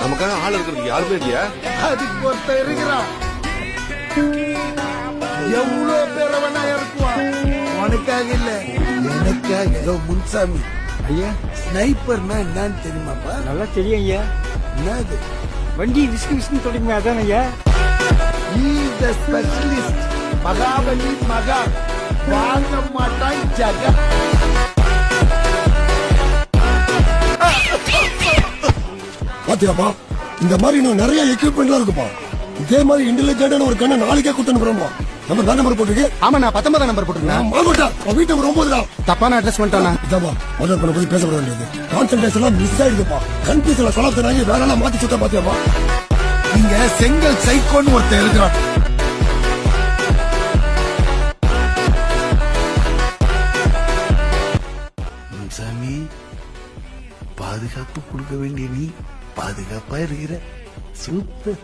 நமக்காக ஆள் இருக்கிறதுக்கு யாருமே இல்லையா? அதுக்கு ஒருத்தர் இருக்கிறான். எவ்வளவு பேரவனா இருக்குவான். உனக்காக இல்ல, எனக்காக. ஏதோ முன்சாமி ஐயா ஸ்னைப்பர்னா என்னன்னு தெரியுமாப்பா? நல்லா தெரியும் ஐயா. என்னது? வண்டி விஸ்கு விஸ்கு தொடங்குமே அதான் ஐயா. ஸ்பெஷலிஸ்ட் மகாபலி மகா வாங்க மாட்டான் ஜகா. பாத்தியாப்பா, இந்த மாதிரி இன்னும் நிறைய எக்யூப்மெண்ட்லாம் இருக்குப்பா. இதே மாதிரி இன்டெலிஜென்டான ஒரு கண்ணை நாளைக்கே குத்தணும் போறோம்பா. நம்ம தான் நம்பர் போட்டுருக்கு. ஆமா, நான் 19 நம்பர் போட்டுருக்கேன். மாங்கோட்டா வீட்டு நம்பர் 9 தான். தப்பான அட்ரஸ் பண்ணிட்டானா? இதாப்பா முதல்ல பண்ண போய் பேசப்பட வேண்டியது. Concentration miss ஆயிடுதுப்பா. கன்ஃபியூஸ்ல கலத்துறாங்க, வேற எல்லாம் மாத்தி சுத்த பாத்தியாப்பா. இங்க செங்கல் சைக்கோன்னு ஒருத்தர் இருக்கிறான். சாமி, பாதுகாப்பு கொடுக்க வேண்டிய நீ பாதுகாப்பா இருக்கிற. சூப்பர்.